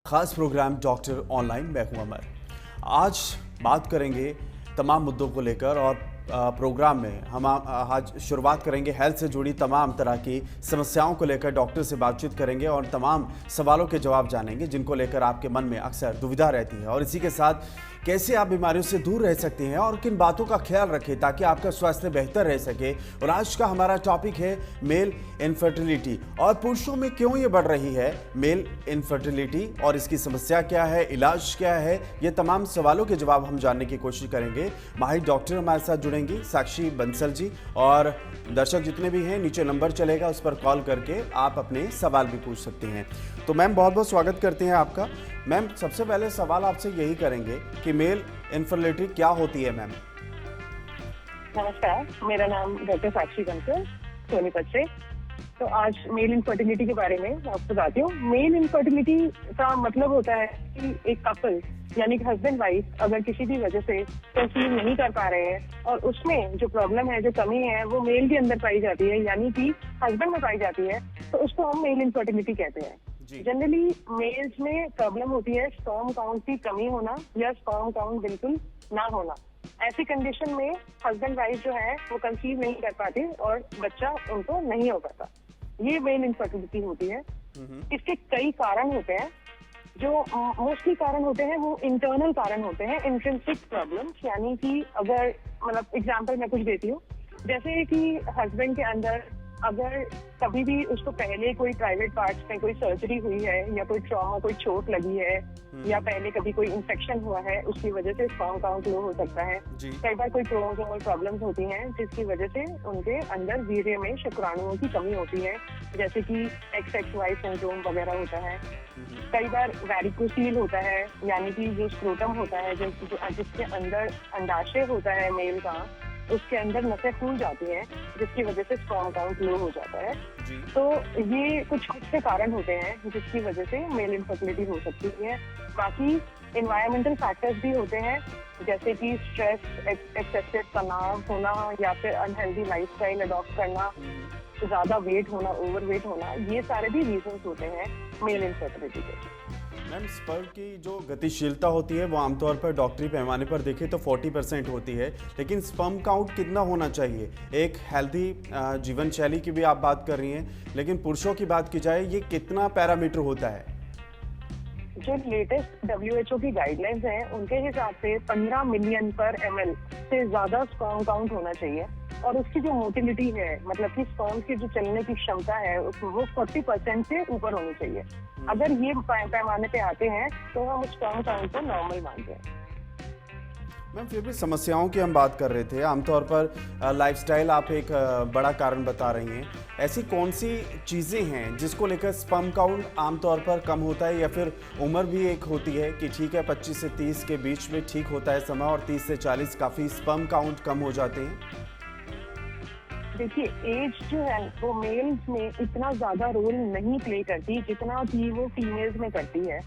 खास programme doctor online, मैं हूं अमर। आज बात करेंगे तमाम मुद्दों को लेकर और प्रोग्राम में हम आज शुरुआत करेंगे हेल्थ से जुड़ी तमाम तरह की समस्याओं को लेकर डॉक्टर से बातचीत करेंगे और तमाम सवालों के जवाब जानेंगे जिनको लेकर आपके मन में अक्सर दुविधा रहती है, और इसी के साथ कैसे आप बीमारियों से दूर रह सकते हैं और किन बातों का ख्याल रखें ताकि आपका स्वास्थ्य बेहतर रह सके। और आज का हमारा टॉपिक है मेल इनफर्टिलिटी, और पुरुषों में क्यों ये बढ़ रही है मेल इनफर्टिलिटी और इसकी समस्या क्या है, इलाज क्या है, ये तमाम सवालों के जवाब हम जानने की कोशिश करेंगे। माहिर डॉक्टर हमारे साथ जुड़ेंगी, साक्षी बंसल जी, और दर्शक जितने भी हैं नीचे नंबर चलेगा उस पर कॉल करके आप अपने सवाल भी पूछ सकते हैं। तो मैम बहुत बहुत स्वागत करते हैं आपका। मैम सबसे पहले सवाल आपसे यही करेंगे कि मेल इनफर्टिलिटी क्या होती है मैम? नमस्कार, मेरा नाम डॉक्टर साक्षी बंसल, सोनीपत से। तो आज मेल इनफर्टिलिटी के बारे में आपको बताती हूँ। मेल इनफर्टिलिटी का मतलब होता है कि एक कपल यानी कि हस्बैंड वाइफ अगर किसी भी वजह से कंसीव नहीं कर पा रहे हैं और उसमें जो प्रॉब्लम है, जो कमी है, वो मेल के अंदर पाई जाती है यानी कि हस्बैंड में पाई जाती है, तो उसको हम मेल इनफर्टिलिटी कहते हैं। जनरली मेल्स में प्रॉब्लम होती है स्पर्म काउंट की कमी होना या स्पर्म काउंट बिल्कुल ना होना। ऐसी कंडीशन में हस्बैंड वाइफ जो है वो कंसीव नहीं कर पाते और बच्चा उनको नहीं हो पाता। ये मेल इनफर्टिलिटी होती है। इसके कई कारण होते हैं। जो मोस्टली कारण होते हैं वो इंटरनल कारण होते हैं, इंट्रिंसिक प्रॉब्लम्स, यानी कि अगर मतलब एग्जांपल मैं कुछ देती हूँ, जैसे कि हस्बैंड के अंदर अगर कभी भी उसको पहले कोई प्राइवेट पार्ट्स में कोई सर्जरी हुई है या कोई ट्रॉमा, कोई चोट लगी है या पहले कभी कोई इन्फेक्शन हुआ है, उसकी वजह से स्पर्म काउंट लो हो सकता है। कई बार कोई क्रोमोसोमल प्रॉब्लम्स होती हैं जिसकी वजह से उनके अंदर वीर्य में शुक्राणुओं की कमी होती है, जैसे कि XXY सिंड्रोम वगैरह होता है। कई बार वैरिकोसील होता है, यानी कि जो स्क्रोटम होता है, जिसके अंदर अंडाशय होता है मेल का, उसके अंदर नसें फूल जाती हैं जिसकी वजह से स्पर्म काउंट लो हो जाता है। तो ये कुछ से कारण होते हैं जिसकी वजह से मेल इनफर्टिलिटी हो सकती है। बाकी एनवायरमेंटल फैक्टर्स भी होते हैं, जैसे कि स्ट्रेस, एक्सेसिव तनाव होना या फिर अनहेल्दी लाइफस्टाइल अडॉप्ट करना, ज्यादा वेट होना, ओवरवेट होना, ये सारे भी रीजंस होते हैं मेल इनफर्टिलिटी के। मैम स्पर्म की जो गतिशीलता होती है वो आमतौर पर डॉक्टरी पैमाने पर देखें तो 40% होती है, लेकिन स्पर्म काउंट कितना होना चाहिए? एक हेल्दी जीवन शैली की भी आप बात कर रही हैं, लेकिन पुरुषों की बात की जाए ये कितना पैरामीटर होता है? जो लेटेस्ट WHO की गाइडलाइंस हैं उनके हिसाब से 15 मिलियन पर ml से ज्यादा स्पर्म काउंट होना चाहिए, और उसकी जो मोटिलिटी है, मतलब कि स्पर्म की जो चलने की क्षमता है, वो 40% से ऊपर होनी चाहिए। अगर ये पैमाने पे आते हैं तो हम उस स्पर्म काउंट को नॉर्मल मानते हैं। मैम फिर भी समस्याओं की हम बात कर रहे थे, आमतौर पर लाइफस्टाइल आप एक बड़ा कारण बता रही हैं। ऐसी कौन सी चीज़ें हैं जिसको लेकर स्पर्म काउंट आमतौर पर कम होता है, या फिर उम्र भी एक होती है कि ठीक है 25 से 30 के बीच में ठीक होता है समय, और 30 से 40 काफ़ी स्पर्म काउंट कम हो जाते हैं? देखिए, एज जो है वो मेल्स में इतना ज्यादा रोल नहीं प्ले करती जितना कि वो फीमेल्स में करती है,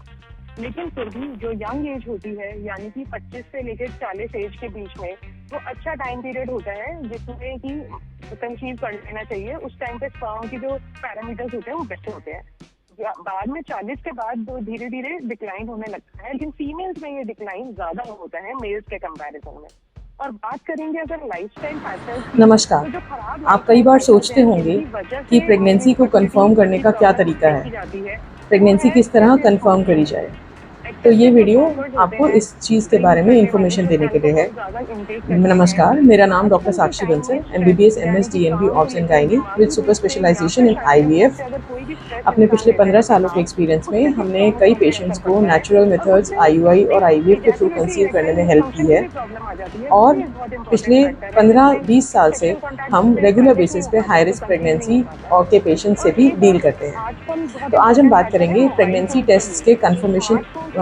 लेकिन फिर भी जो यंग एज होती है यानी कि 25 से लेकर 40 एज के बीच में, वो अच्छा टाइम पीरियड होता है जिसमें कि कंसीव कर लेना चाहिए। उस टाइम पे स्पर्म की जो पैरामीटर्स होते हैं वो बेस्ट होते हैं। बाद में 40 के बाद वो धीरे धीरे डिक्लाइन होने लगता है, लेकिन फीमेल्स में ये डिक्लाइन ज्यादा होता है मेल्स के कंपैरिजन में। और बात करेंगे अगर लाइफस्टाइल फैक्टर्स। नमस्कार, आप कई बार सोचते होंगे कि प्रेगनेंसी को कंफर्म करने का क्या तरीका है, प्रेगनेंसी किस तरह कंफर्म करी जाए। तो ये वीडियो आपको इस चीज़ के बारे में इंफॉर्मेशन देने के लिए है। नमस्कार, मेरा नाम doctor Sakshi Bansal, MBBS MS DNB obs and gynae with super specialisation in IVF। अपने पिछले 15 सालों के एक्सपीरियंस में हमने कई पेशेंट्स को नेचुरल मेथड्स IUI और IVF के थ्रू कंसीव करने में हेल्प की है, और पिछले 15-20 साल से हम रेगुलर बेसिस पे हाई रिस्क प्रेगनेंसी और के पेशेंट से भी डील करते हैं। तो आज हम बात करेंगे प्रेगनेंसी टेस्ट्स के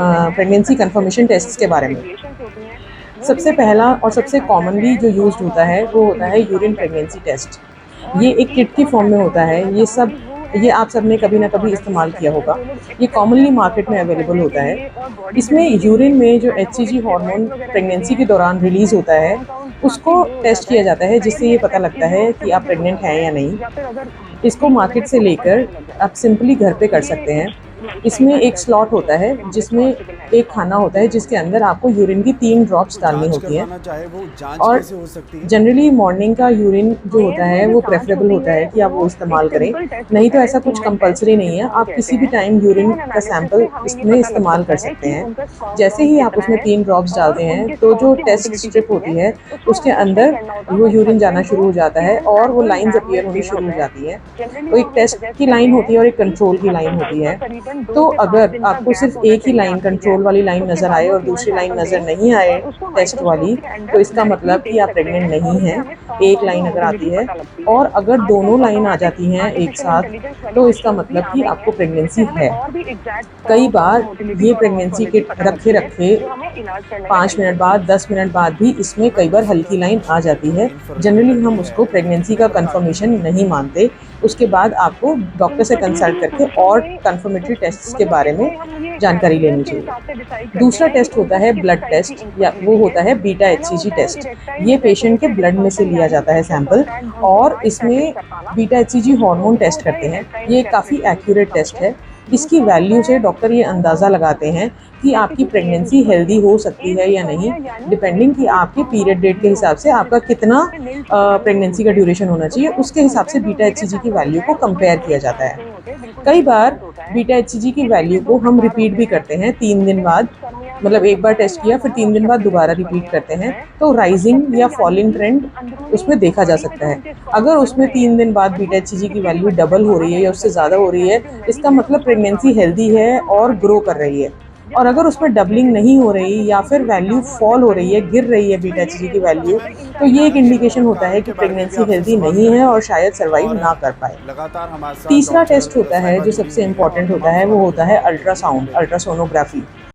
प्रेगनेंसी कंफर्मेशन टेस्ट्स के बारे में। सबसे पहला और सबसे कॉमनली जो यूज्ड होता है वो होता है यूरिन प्रेगनेंसी टेस्ट। ये एक किट की फॉर्म में होता है। ये आप सब ने कभी ना कभी इस्तेमाल किया होगा। ये कॉमनली मार्केट में अवेलेबल होता है। इसमें यूरिन में जो HCG हार्मोन प्रेगनेंसी के दौरान रिलीज होता है उसको टेस्ट किया जाता है, जिससे ये पता लगता है कि आप प्रेग्नेंट हैं या नहीं। इसको मार्केट से लेकर आप सिंपली घर पे कर सकते हैं। इसमें एक स्लॉट होता है जिसमें एक खाना होता है जिसके अंदर आपको यूरिन की 3 ड्रॉप्स डालनी जांच होती है। करवाना चाहे वो जांच और कैसे हो सकती है? जनरली मॉर्निंग का यूरिन जो होता है वो प्रेफरेबल होता है कि आप वो इस्तेमाल करें, नहीं तो ऐसा कुछ कंपलसरी नहीं है, आप किसी भी टाइम यूरिन का सैंपल इसमें इस्तेमाल कर सकते हैं। जैसे ही आप उसमें 3 ड्रॉप्स डालते हैं तो जो टेस्ट स्ट्रिप होती है उसके अंदर वो यूरिन जाना शुरू हो जाता है और वो लाइन्स अपीयर होनी शुरू हो जाती है। तो एक टेस्ट की लाइन होती है और एक कंट्रोल की लाइन होती है। तो अगर आपको सिर्फ एक ही लाइन कंट्रोल वाली लाइन नज़र आए और दूसरी लाइन नज़र नहीं आए टेस्ट वाली, तो इसका मतलब कि आप प्रेग्नेंट नहीं हैं। एक लाइन अगर आती है और अगर दोनों लाइन आ जाती हैं एक साथ तो इसका मतलब कि आपको प्रेगनेंसी है। कई बार ये प्रेगनेंसी के रखे रखे 5 मिनट बाद 10 मिनट बाद भी इसमें कई बार हल्की लाइन आ जाती है। जनरली हम उसको प्रेगनेंसी का कंफर्मेशन नहीं मानते। उसके बाद आपको डॉक्टर से कंसल्ट करके और कंफर्मेटरी टेस्ट्स के बारे में जानकारी लेनी चाहिए। दूसरा टेस्ट होता है ब्लड टेस्ट, या वो होता है बीटा HCG टेस्ट। ये पेशेंट के ब्लड में से लिया जाता है सैंपल और इसमें बीटा HCG हार्मोन टेस्ट करते हैं। ये काफ़ी एक्यूरेट टेस्ट है। इसकी वैल्यू से डॉक्टर ये अंदाज़ा लगाते हैं कि आपकी प्रेगनेंसी हेल्दी हो सकती है या नहीं, डिपेंडिंग कि आपके पीरियड डेट के हिसाब से आपका कितना प्रेगनेंसी का ड्यूरेशन होना चाहिए, उसके हिसाब से बीटा HCG की वैल्यू को कंपेयर किया जाता है। कई बार बीटा HCG की वैल्यू को हम रिपीट भी करते हैं 3 दिन बाद, मतलब एक बार टेस्ट किया फिर 3 दिन बाद दोबारा रिपीट करते हैं, तो राइजिंग या फॉलिंग ट्रेंड उसमें देखा जा सकता है। अगर उसमें 3 दिन बाद बीटा HCG की वैल्यू डबल हो रही है या उससे ज़्यादा हो रही है, इसका मतलब प्रेगनेंसी हेल्दी है और ग्रो कर रही है। और अगर उसमें डबलिंग नहीं हो रही या फिर वैल्यू फॉल हो रही है, गिर रही है बीटा HCG की वैल्यू, तो ये एक इंडिकेशन होता है कि प्रेगनेंसी हेल्दी नहीं है और शायद सर्वाइव ना कर पाए। लगातार हमारे साथ तीसरा डॉक्टर टेस्ट होता है जो साहिबा सबसे जुड़ी हुई हैं इम्पॉर्टेंट और होता है, वो तमाम होता है अल्ट्रासाउंड, अल्ट्रासोनोग्राफी।